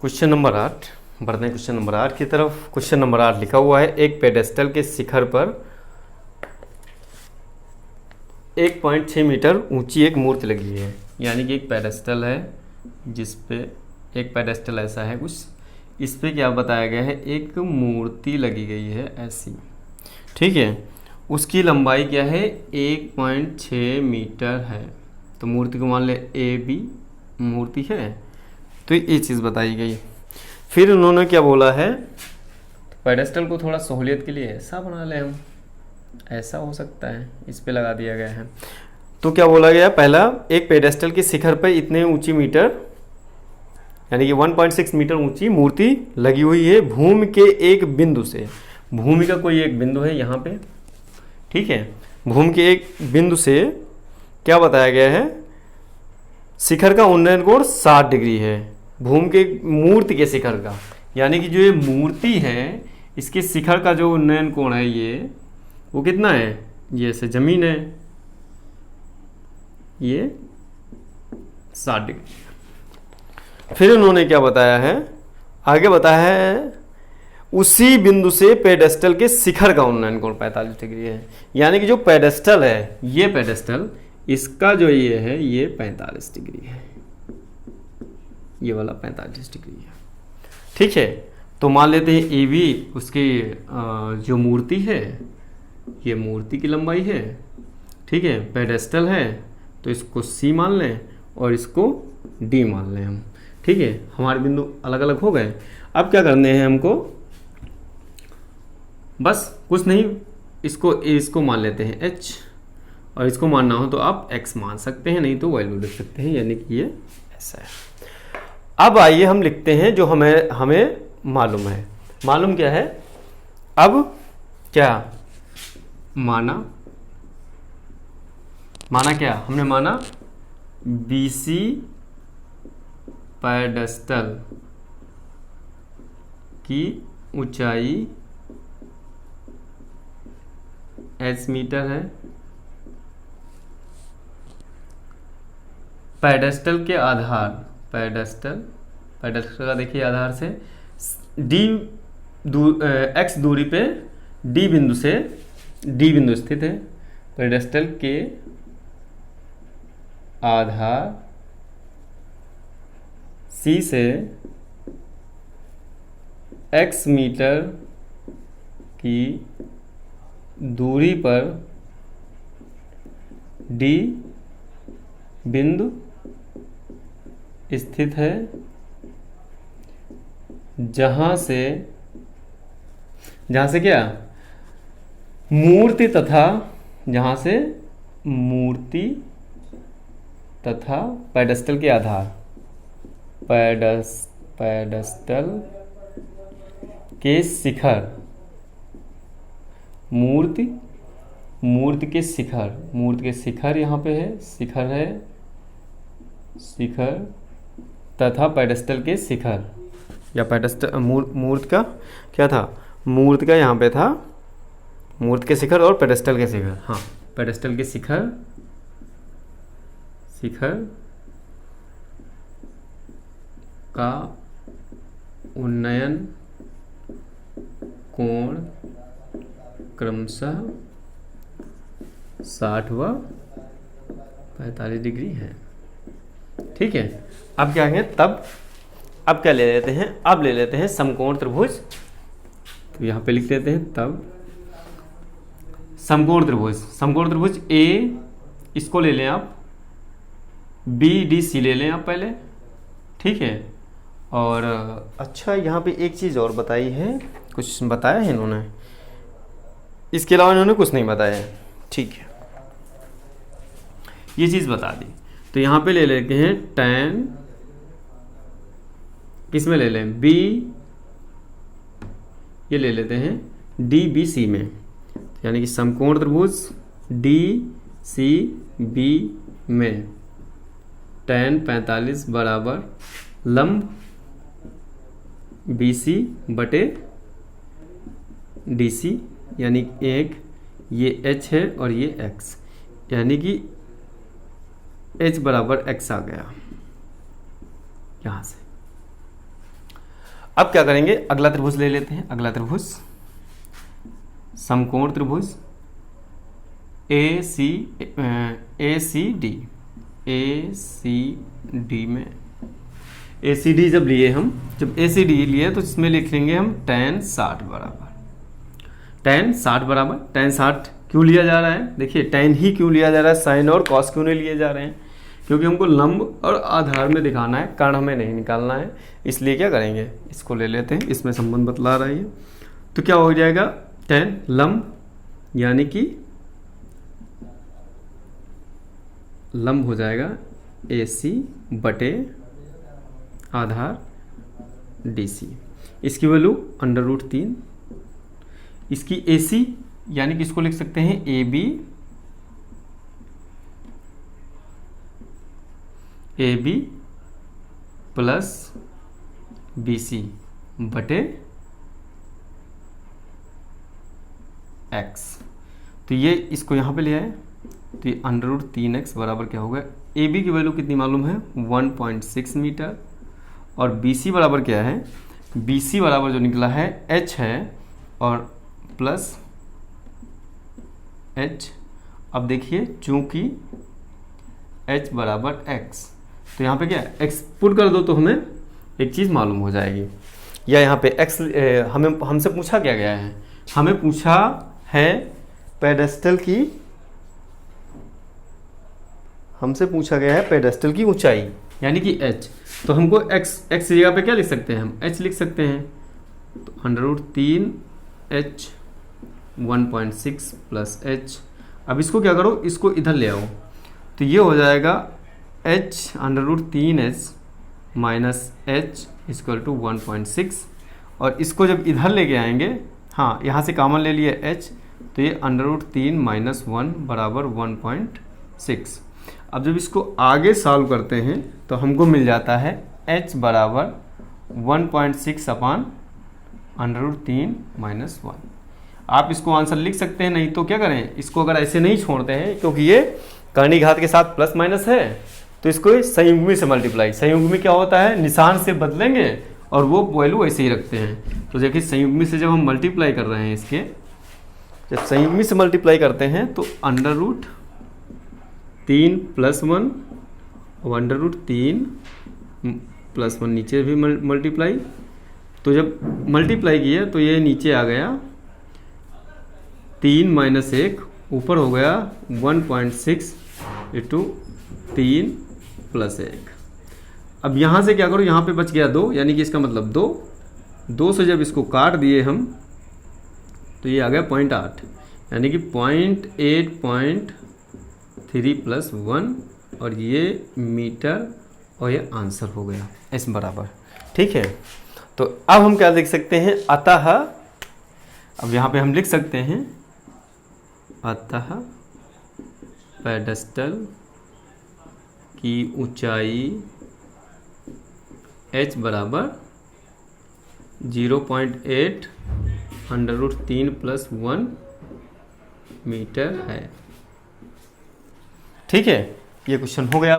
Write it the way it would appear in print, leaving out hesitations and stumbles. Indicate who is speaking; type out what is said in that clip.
Speaker 1: Question number 8 बढ़ते हैं question number 8 की तरफ। क्वेश्चन नंबर 8 लिखा हुआ है, एक पेडेस्टल के शिखर पर 1.6 मीटर ऊंची एक मूर्ति लगी है। यानी कि एक पेडेस्टल है जिस पे एक पेडेस्टल ऐसा है कुछ, इस पे क्या बताया गया है, एक मूर्ति लगी गई है ऐसी, ठीक है। उसकी लंबाई क्या है, 1.6 मीटर है। तो मूर्ति को मान ले ए बी मूर्ति है, तो ये चीज़ बताई गई। फिर उन्होंने क्या बोला है, पेडेस्टल को थोड़ा सहूलियत के लिए ऐसा बना ले हम, ऐसा हो सकता है, इस पे लगा दिया गया है। तो क्या बोला गया, पहला, एक पेडेस्टल के शिखर पर इतने ऊंची मीटर यानी कि 1.6 मीटर ऊंची मूर्ति लगी हुई है भूमि के एक बिंदु से। भूमि का कोई एक बिंदु है यहाँ पे, ठीक है। भूमि के एक बिंदु से क्या बताया गया है, शिखर का उन्नयन कोण 60 डिग्री है। भूमि के मूर्ति के शिखर का, यानी कि जो ये मूर्ति है इसके शिखर का जो उन्नयन कोण है ये वो कितना है, ये ऐसे जमीन है, ये 60 डिग्री। फिर उन्होंने क्या बताया है, आगे बताया है उसी बिंदु से पेडेस्टल के शिखर का उन्नयन कोण 45 डिग्री है। यानी कि जो पेडेस्टल है, ये पेडेस्टल, इसका जो ये है ये 45 डिग्री है, ये वाला 45 डिग्री है, ठीक है। तो मान लेते हैं ए बी उसकी जो मूर्ति है, ये मूर्ति की लंबाई है, ठीक है। पेडेस्टल है तो इसको सी मान लें और इसको डी मान लें हम, ठीक है। हमारे बिंदु अलग अलग हो गए। अब क्या करने हैं हमको, बस कुछ नहीं, इसको मान लेते हैं एच, और इसको मानना हो तो आप एक्स मान सकते हैं, नहीं तो वैल्यू लिख सकते हैं, यानी कि ये ऐसा है। अब आइए हम लिखते हैं जो हमें मालूम है। मालूम क्या है, अब क्या माना क्या हमने माना, BC पेडेस्टल की ऊंचाई h मीटर है। पेडेस्टल के आधार, पेडेस्टल का देखिए आधार से x दूरी पे डी बिंदु स्थित है। पेडेस्टल के आधार C से x मीटर की दूरी पर D बिंदु स्थित है, जहां से क्या, मूर्ति तथा पेडेस्टल के आधार, पेडेस्टल के शिखर, मूर्ति के शिखर यहाँ पे है, शिखर तथा पेडेस्टल के शिखर, या पेडेस्टल मूर्ति का क्या था, मूर्ति का यहाँ पे था, मूर्ति के शिखर और पेडेस्टल के शिखर, हाँ, पेडेस्टल के शिखर का उन्नयन कोण क्रमशः 60 व 45 डिग्री है, ठीक है। अब क्या है, तब अब क्या ले लेते हैं, अब ले लेते हैं समकोण त्रिभुज। तो यहाँ पे लिख लेते हैं, तब समकोण त्रिभुज ए, इसको ले लें आप, BDC ले लें आप पहले, ठीक है। और अच्छा, यहाँ पे एक चीज़ और बताई है, कुछ बताया है इन्होंने, इसके अलावा इन्होंने कुछ नहीं बताया है, ठीक है। ये चीज़ बता दी। तो यहाँ पे ले लेते हैं tan, किस में ले लें, B, ये ले लेते हैं DBC में, यानी कि समकोण त्रिभुज DCB में tan 45 बराबर लंब BC बटे DC, यानी एक ये H है और ये X, यानी कि H बराबर X आ गया यहाँ से। अब क्या करेंगे, अगला त्रिभुज ले लेते हैं। अगला त्रिभुज समकोण त्रिभुज ए सी डी में ए सी डी जब लिए हम, जब ए सी डी लिए तो इसमें लिख लेंगे हम tan 60 बराबर, tan 60 बराबर, tan 60 क्यों लिया जा रहा है, देखिए tan ही क्यों लिया जा रहा है, साइन और कॉस क्यों नहीं लिए जा रहे हैं, क्योंकि हमको लंब और आधार में दिखाना है, कर्ण हमें नहीं निकालना है। इसलिए क्या करेंगे, इसको ले लेते हैं, इसमें संबंध बतला रहा है ये। तो क्या हो जाएगा, tan लंब यानी कि लंब हो जाएगा AC बटे आधार DC। इसकी वैल्यू √3, इसकी AC यानी कि इसको लिख सकते हैं AB प्लस BC बटे x। तो ये इसको यहाँ पे ले आए, तो ये √3x बराबर क्या होगा, AB की वैल्यू कितनी मालूम है 1.6 मीटर, और BC बराबर क्या है, BC बराबर जो निकला है h है और प्लस h। अब देखिए चूंकि h बराबर x, तो यहाँ पे क्या है x पुट कर दो तो हमें एक चीज़ मालूम हो जाएगी। या यहाँ पे x हमसे पूछा क्या गया है, हमें पूछा है पेडेस्टल की, हमसे पूछा गया है पेडेस्टल की ऊंचाई यानी कि h। तो हमको x जगह पे क्या लिख सकते हैं, हम h लिख सकते हैं। तो √3h 1.6 प्लस h। अब इसको क्या करो, इसको इधर ले आओ, तो ये हो जाएगा h √3h minus h equal to 1.6, और इसको जब इधर लेके आएंगे, हाँ यहाँ से कॉमन ले लिए h, तो ये √3 माइनस 1 बराबर 1.6। अब जब इसको आगे सॉल्व करते हैं तो हमको मिल जाता है h बराबर 1.6 अपान √3 माइनस 1। आप इसको आंसर लिख सकते हैं, नहीं तो क्या करें, इसको अगर ऐसे नहीं छोड़ते हैं क्योंकि ये कर्णी घात के साथ प्लस माइनस है, तो इसको संयुग्मी से मल्टीप्लाई, संयुग्मी क्या होता है, निशान से बदलेंगे और वो वैल्यू ऐसे ही रखते हैं। तो देखिए संयुग्मी से जब हम मल्टीप्लाई कर रहे हैं, इसके जब संयुग्मी से मल्टीप्लाई करते हैं तो √3 प्लस 1 और √3 प्लस 1 नीचे भी मल्टीप्लाई, तो जब मल्टीप्लाई किया तो ये नीचे आ गया 3 माइनस 1, ऊपर हो गया 1.6 इंटू 3 प्लस 1। अब यहाँ से क्या करो, यहाँ पे बच गया 2, यानी कि इसका मतलब 2 से जब इसको काट दिए हम तो ये आ गया 0.8, यानी कि 0.8.3 प्लस 1, और ये मीटर, और ये आंसर हो गया s बराबर। ठीक है, तो अब हम क्या लिख सकते हैं, अतः, अब यहाँ पे हम लिख सकते हैं अतः पेडेस्टल की ऊंचाई h बराबर 0.8 √3 प्लस 1 मीटर है। ठीक है, ये क्वेश्चन हो गया।